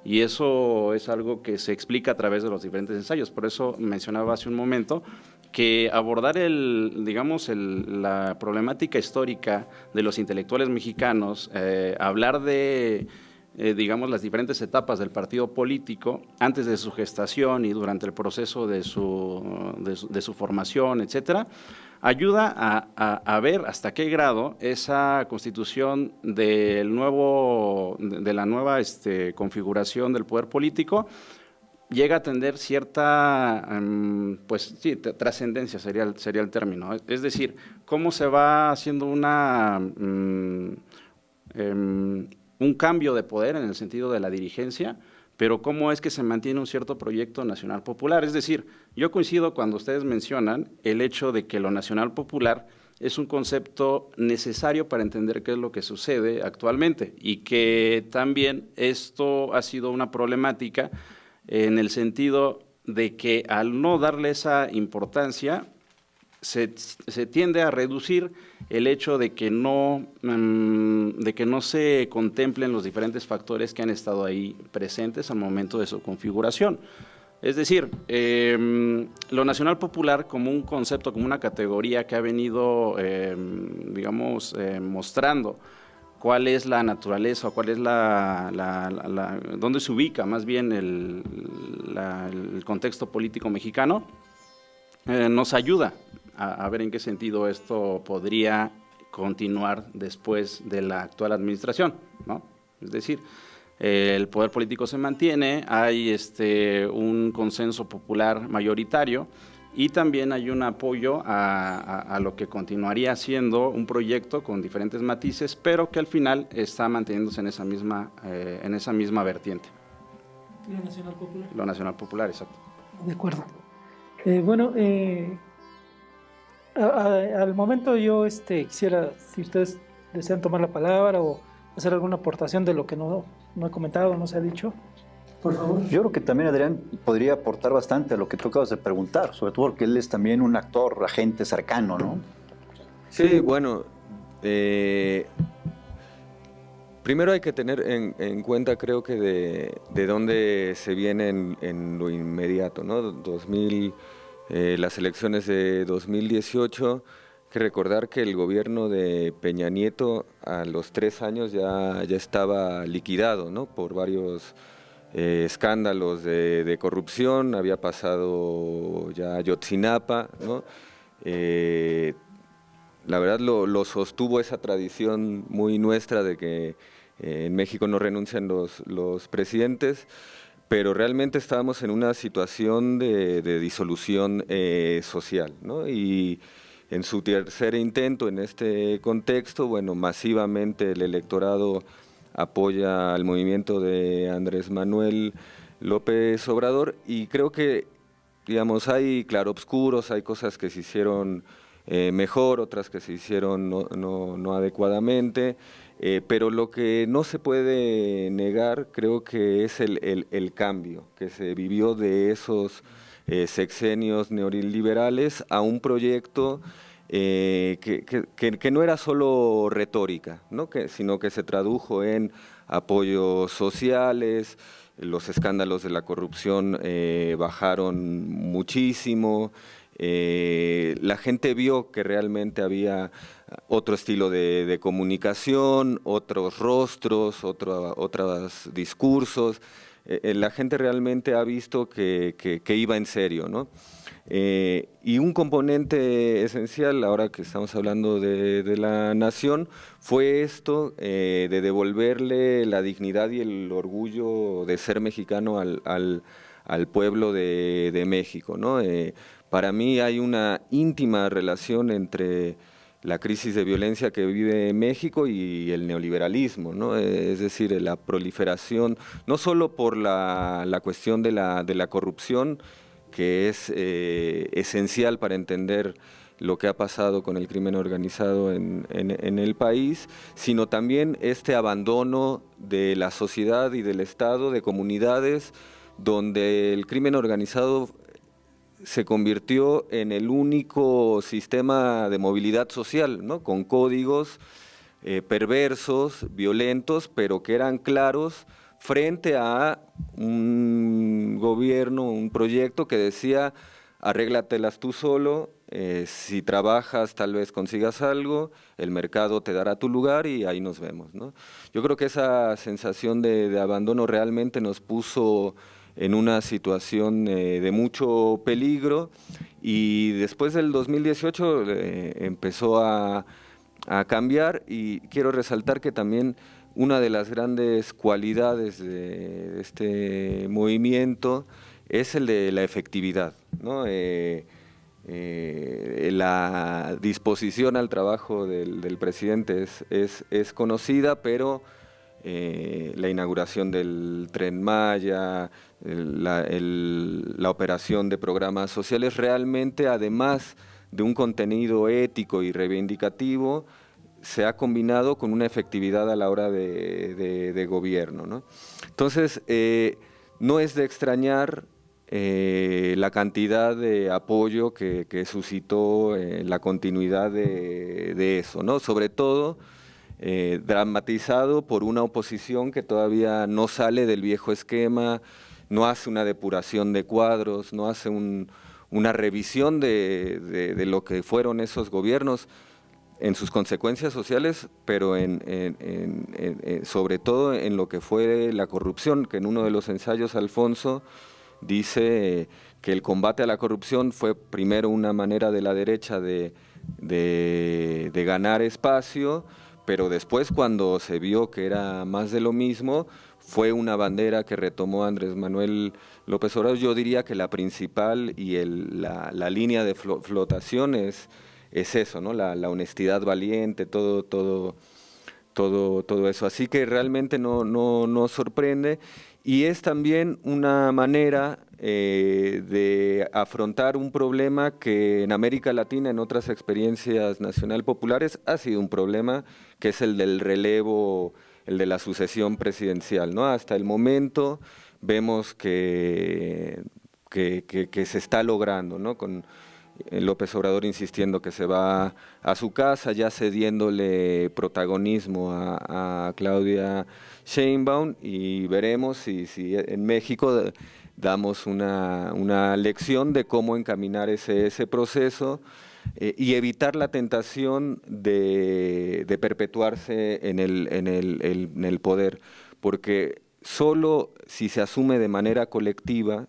Y eso es algo que se explica a través de los diferentes ensayos. Por eso mencionaba hace un momento que abordar la problemática histórica de los intelectuales mexicanos, hablar de las diferentes etapas del partido político antes de su gestación y durante el proceso de su formación, etcétera, ayuda a ver hasta qué grado esa constitución de la nueva configuración del poder político llega a tener cierta, trascendencia sería el término. Es decir, cómo se va haciendo un cambio de poder en el sentido de la dirigencia, pero cómo es que se mantiene un cierto proyecto nacional popular. Es decir, yo coincido cuando ustedes mencionan el hecho de que lo nacional popular es un concepto necesario para entender qué es lo que sucede actualmente y que también esto ha sido una problemática en el sentido de que al no darle esa importancia se tiende a reducir el hecho de que no se contemplen los diferentes factores que han estado ahí presentes al momento de su configuración. Es decir, lo nacional popular como un concepto, como una categoría que ha venido, mostrando cuál es la naturaleza o cuál es dónde se ubica más bien el contexto político mexicano, nos ayuda a ver en qué sentido esto podría continuar después de la actual administración, ¿no? Es decir, el poder político se mantiene, hay un consenso popular mayoritario y también hay un apoyo a lo que continuaría siendo un proyecto con diferentes matices, pero que al final está manteniéndose en esa misma vertiente. ¿Lo nacional popular? Lo nacional popular, exacto. De acuerdo. Al momento yo quisiera, si ustedes desean tomar la palabra o hacer alguna aportación de lo que no he comentado, no se ha dicho, por favor. Yo creo que también Adrián podría aportar bastante a lo que tú acabas de preguntar, sobre todo porque él es también un actor, agente cercano, ¿no? Sí, bueno, primero hay que tener en cuenta, creo que de dónde se viene en lo inmediato, ¿no? Las elecciones de 2018, hay que recordar que el gobierno de Peña Nieto a los 3 años ya estaba liquidado, ¿no? Por varios escándalos de corrupción, había pasado ya Ayotzinapa, ¿no? La verdad lo sostuvo esa tradición muy nuestra de que en México no renuncian los presidentes, pero realmente estábamos en una situación de disolución social, ¿no? Y en su tercer intento en este contexto, bueno, masivamente el electorado apoya al movimiento de Andrés Manuel López Obrador y creo que, digamos, hay claroscuros, hay cosas que se hicieron mejor, otras que se hicieron no adecuadamente, pero lo que no se puede negar creo que es el cambio que se vivió de esos sexenios neoliberales a un proyecto que no era solo retórica, ¿no? Sino que se tradujo en apoyos sociales, los escándalos de la corrupción bajaron muchísimo, la gente vio que realmente había otro estilo de comunicación, otros rostros, otros discursos. La gente realmente ha visto que iba en serio, ¿no? Y un componente esencial, ahora que estamos hablando de la nación, fue esto de devolverle la dignidad y el orgullo de ser mexicano al pueblo de México, ¿no? Para mí hay una íntima relación entre la crisis de violencia que vive México y el neoliberalismo, ¿no? Es decir, la proliferación, no solo por la cuestión de la corrupción, que es esencial para entender lo que ha pasado con el crimen organizado en el país, sino también este abandono de la sociedad y del Estado, de comunidades, donde el crimen organizado se convirtió en el único sistema de movilidad social, ¿no? Con códigos perversos, violentos, pero que eran claros frente a un gobierno, un proyecto que decía: arréglatelas tú solo, si trabajas tal vez consigas algo, el mercado te dará tu lugar y ahí nos vemos, ¿no? Yo creo que esa sensación de abandono realmente nos puso en una situación de mucho peligro, y después del 2018 empezó a cambiar, y quiero resaltar que también una de las grandes cualidades de este movimiento es el de la efectividad, ¿no? La disposición al trabajo del presidente es conocida, pero la inauguración del Tren Maya, la operación de programas sociales, realmente, además de un contenido ético y reivindicativo, se ha combinado con una efectividad a la hora de gobierno, ¿no? Entonces, no es de extrañar la cantidad de apoyo que suscitó la continuidad de eso, ¿no? Sobre todo dramatizado por una oposición que todavía no sale del viejo esquema, no hace una depuración de cuadros, no hace una revisión de lo que fueron esos gobiernos en sus consecuencias sociales, pero sobre todo en lo que fue la corrupción, que en uno de los ensayos Alfonso dice que el combate a la corrupción fue primero una manera de la derecha de ganar espacio, pero después, cuando se vio que era más de lo mismo, fue una bandera que retomó Andrés Manuel López Obrador. Yo diría que la principal y la línea de flotación es eso, ¿no? La honestidad valiente, todo eso. Así que realmente no sorprende, y es también una manera de afrontar un problema que en América Latina, en otras experiencias nacional populares, ha sido un problema, que es el del relevo, el de la sucesión presidencial, ¿no? Hasta el momento vemos que se está logrando, ¿no? Con López Obrador insistiendo que se va a su casa, ya cediéndole protagonismo a Claudia Sheinbaum, y veremos si en México damos una lección de cómo encaminar ese proceso y evitar la tentación de perpetuarse en el poder, porque solo si se asume de manera colectiva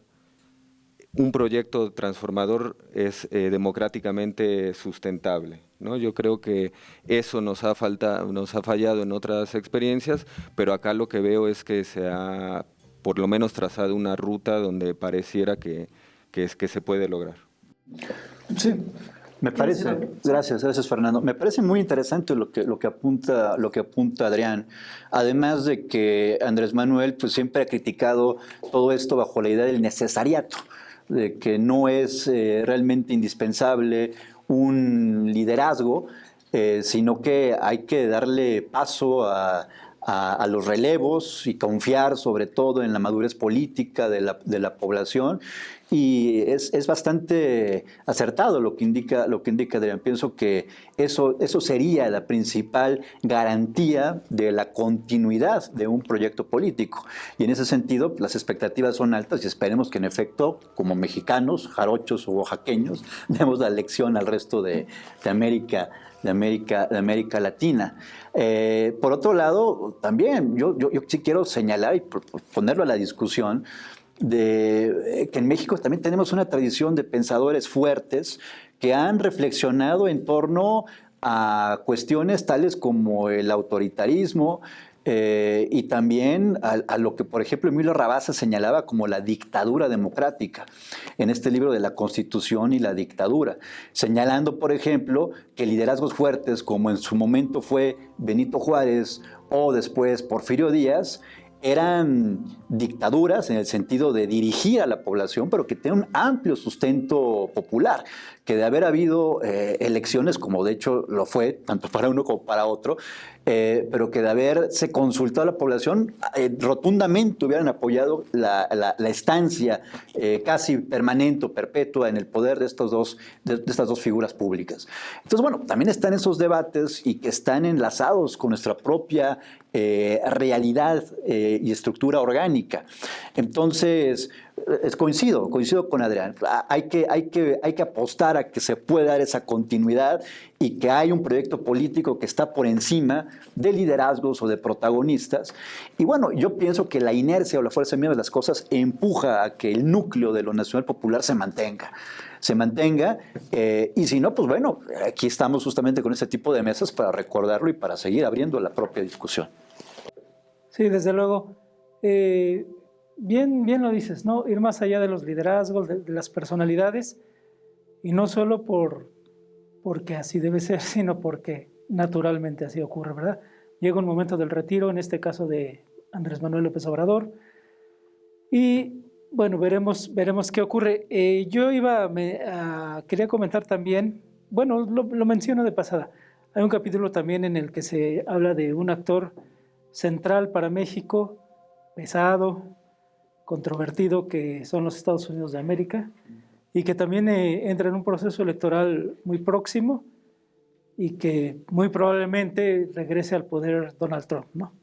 un proyecto transformador es democráticamente sustentable, ¿no? Yo creo que eso nos ha fallado en otras experiencias, pero acá lo que veo es que se ha por lo menos trazado una ruta donde pareciera que se puede lograr. Sí. Me parece, gracias Fernando. Me parece muy interesante lo que apunta Adrián. Además de que Andrés Manuel pues siempre ha criticado todo esto bajo la idea del necesariato, de que no es realmente indispensable un liderazgo, sino que hay que darle paso a los relevos y confiar sobre todo en la madurez política de la población. Y es bastante acertado lo que indica Adrián. Pienso que eso sería la principal garantía de la continuidad de un proyecto político. Y en ese sentido, las expectativas son altas y esperemos que en efecto, como mexicanos, jarochos o oaxaqueños, demos la lección al resto de América Latina. Por otro lado, también yo sí quiero señalar y ponerlo a la discusión de que en México también tenemos una tradición de pensadores fuertes que han reflexionado en torno a cuestiones tales como el autoritarismo y también a lo que, por ejemplo, Emilio Rabasa señalaba como la dictadura democrática en este libro de la Constitución y la dictadura, señalando, por ejemplo, que liderazgos fuertes como en su momento fue Benito Juárez o después Porfirio Díaz eran dictaduras en el sentido de dirigir a la población, pero que tenían un amplio sustento popular, que de haber habido elecciones, como de hecho lo fue, tanto para uno como para otro, pero que de haberse consultado a la población, rotundamente hubieran apoyado la estancia casi permanente o perpetua en el poder de estas dos figuras públicas. Entonces, bueno, también están esos debates y que están enlazados con nuestra propia realidad y estructura orgánica. Entonces, coincido con Adrián. Hay que apostar a que se pueda dar esa continuidad y que hay un proyecto político que está por encima de liderazgos o de protagonistas. Y bueno, yo pienso que la inercia o la fuerza misma de las cosas empuja a que el núcleo de lo nacional popular se mantenga. Y si no, pues bueno, aquí estamos justamente con este tipo de mesas para recordarlo y para seguir abriendo la propia discusión. Sí, desde luego. Bien lo dices, ¿no? Ir más allá de los liderazgos, de las personalidades, y no solo porque así debe ser, sino porque naturalmente así ocurre, ¿verdad? Llega un momento del retiro, en este caso de Andrés Manuel López Obrador, y bueno, veremos qué ocurre. Yo quería comentar también, bueno, lo menciono de pasada, hay un capítulo también en el que se habla de un actor central para México, pesado, controvertido, que son los Estados Unidos de América, y que también entra en un proceso electoral muy próximo y que muy probablemente regrese al poder Donald Trump, ¿no?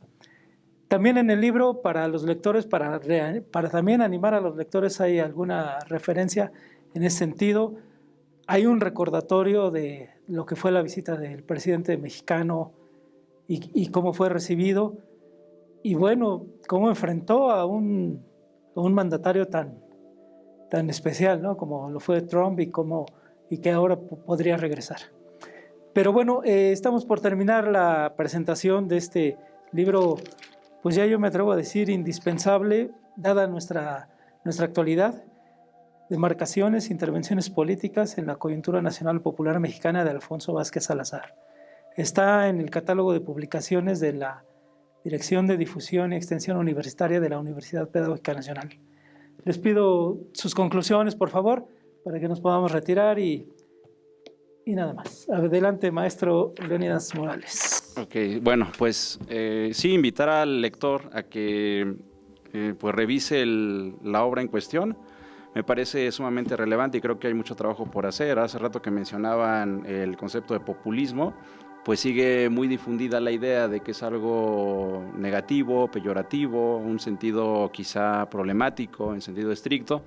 También en el libro, para los lectores, para también animar a los lectores, hay alguna referencia en ese sentido. Hay un recordatorio de lo que fue la visita del presidente mexicano y cómo fue recibido, y bueno, cómo enfrentó a un mandatario tan especial, ¿no? Como lo fue Trump y que ahora podría regresar. Pero bueno, estamos por terminar la presentación de este libro, pues ya yo me atrevo a decir indispensable, dada nuestra actualidad, Demarcaciones, intervenciones políticas en la coyuntura nacional popular mexicana, de Alfonso Vázquez Salazar. Está en el catálogo de publicaciones de la Dirección de Difusión y Extensión Universitaria de la Universidad Pedagógica Nacional. Les pido sus conclusiones, por favor, para que nos podamos retirar y nada más. Adelante, maestro Leónidas Morales. Ok, bueno, pues sí, invitar al lector a que pues revise la obra en cuestión. Me parece sumamente relevante y creo que hay mucho trabajo por hacer. Hace rato que mencionaban el concepto de populismo, pues sigue muy difundida la idea de que es algo negativo, peyorativo, un sentido quizá problemático, en sentido estricto,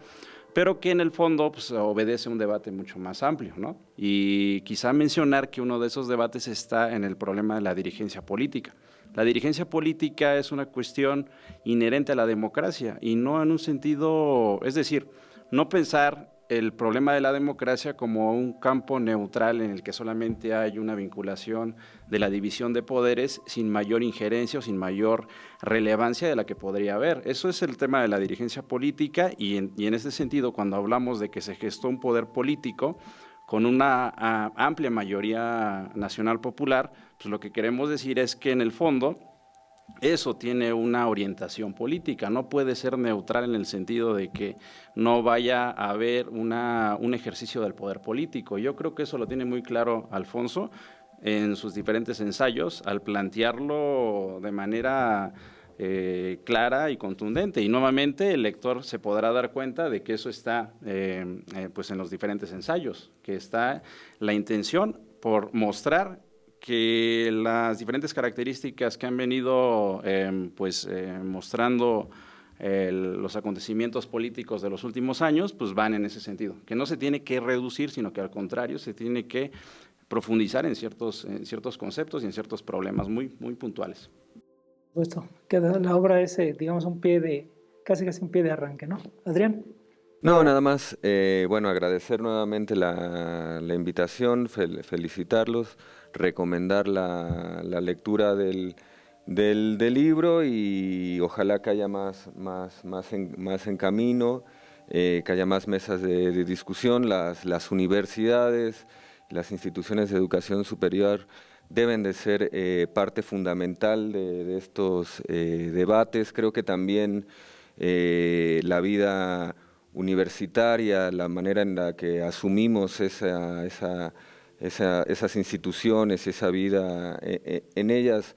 pero que en el fondo pues, obedece a un debate mucho más amplio, ¿no? Y quizá mencionar que uno de esos debates está en el problema de la dirigencia política. La dirigencia política es una cuestión inherente a la democracia y no en un sentido, es decir, no pensar el problema de la democracia como un campo neutral en el que solamente hay una vinculación de la división de poderes sin mayor injerencia o sin mayor relevancia de la que podría haber. Eso es el tema de la dirigencia política y en este sentido, cuando hablamos de que se gestó un poder político con una amplia mayoría nacional popular, pues lo que queremos decir es que en el fondo eso tiene una orientación política, no puede ser neutral en el sentido de que no vaya a haber un ejercicio del poder político. Yo creo que eso lo tiene muy claro Alfonso en sus diferentes ensayos al plantearlo de manera clara y contundente, y nuevamente el lector se podrá dar cuenta de que eso está pues en los diferentes ensayos, que está la intención por mostrar que las diferentes características que han venido mostrando los acontecimientos políticos de los últimos años, pues van en ese sentido, que no se tiene que reducir, sino que al contrario se tiene que profundizar en ciertos conceptos y en ciertos problemas muy puntuales. Puesto, que la obra es, digamos, casi un pie de arranque, ¿no? Adrián. No, nada más, bueno, agradecer nuevamente la invitación, felicitarlos, recomendar la lectura del libro y ojalá que haya más en camino, que haya más mesas de discusión. Las universidades, las instituciones de educación superior deben de ser parte fundamental de estos debates. Creo que también la vida universitaria, la manera en la que asumimos esa esas instituciones y esa vida en ellas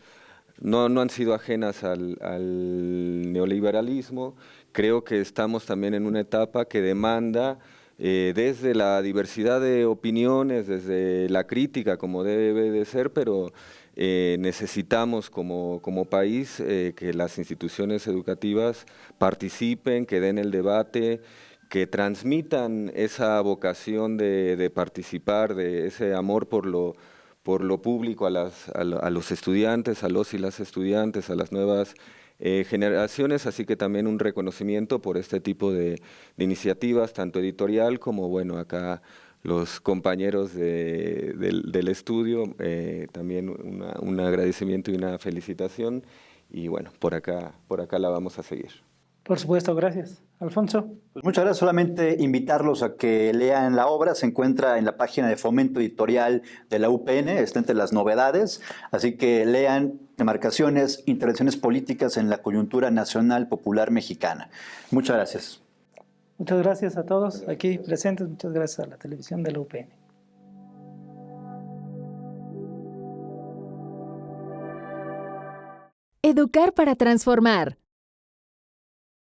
no han sido ajenas al neoliberalismo. Creo que estamos también en una etapa que demanda desde la diversidad de opiniones, desde la crítica como debe de ser, pero necesitamos como país que las instituciones educativas participen, que den el debate, que transmitan esa vocación de participar, de ese amor por lo público a los estudiantes, a los y las estudiantes, a las nuevas generaciones, así que también un reconocimiento por este tipo de iniciativas, tanto editorial como, bueno, acá los compañeros del estudio, también un agradecimiento y una felicitación, y bueno, por acá la vamos a seguir. Por supuesto, gracias. Alfonso. Pues muchas gracias. Solamente invitarlos a que lean la obra. Se encuentra en la página de Fomento Editorial de la UPN, está entre las novedades. Así que lean Demarcaciones, Intervenciones Políticas en la Coyuntura Nacional Popular Mexicana. Muchas gracias. Muchas gracias a todos aquí presentes. Muchas gracias a la televisión de la UPN. Educar para transformar.